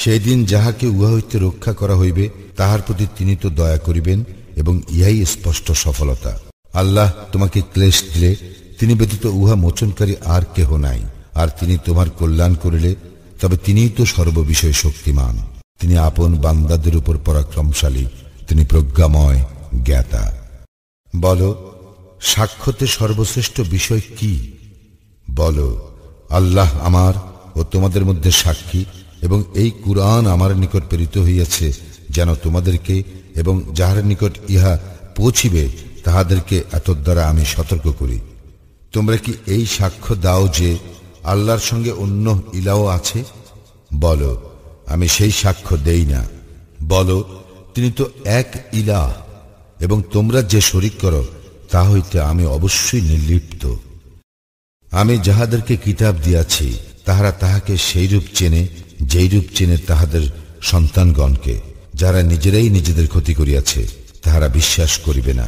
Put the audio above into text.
সেই দিন যাহাকে উহা হইতে রক্ষা করা হইবে তাহার প্রতি তিনি তো দয়া করিবেন এবং ইহাই স্পষ্ট সফলতা। আল্লাহ তোমাকে ক্লেশ দিলে তিনি ব্যতীত উহা মোচনকারী আর কেহ নাই। আর তিনি তোমার কল্যাণ করিলে তবে তিনিই তো সর্ববিষয়ে শক্তিমান। তিনি আপন বান্দাদের উপর পরাক্রমশালী, তিনি প্রজ্ঞাময় জ্ঞাতা। বলো, সাক্ষ্যতে সর্বশ্রেষ্ঠ বিষয় কি? বলো, আল্লাহ আমার ও তোমাদের মধ্যে সাক্ষী, এবং এই কুরআন আমার নিকট প্রেরিত হইয়াছে যেন তোমাদেরকে এবং যাহার নিকট ইহা পৌঁছিবে তাহাদেরকে এতদ্বারা আমি সতর্ক করি। তোমরা কি এই সাক্ষ্য দাও যে আল্লাহর সঙ্গে অন্য ইলাহ আছে? বলো, আমি সেই সাক্ষ্য দেই না। বলো, তিনি তো এক ইলাহ, এবং তোমরা যে শরীক করো তা হইতে আমি অবশ্যই নির্লিপ্ত। আমি যাহাদেরকে কিতাব দিয়াছি তাহারা তাহাকে সেই রূপ চেনে যেই রূপ চেনে তাহাদের সন্তানগণকে। যারা নিজেরাই নিজেদের ক্ষতি করিয়াছে তাহারা বিশ্বাস করিবে না।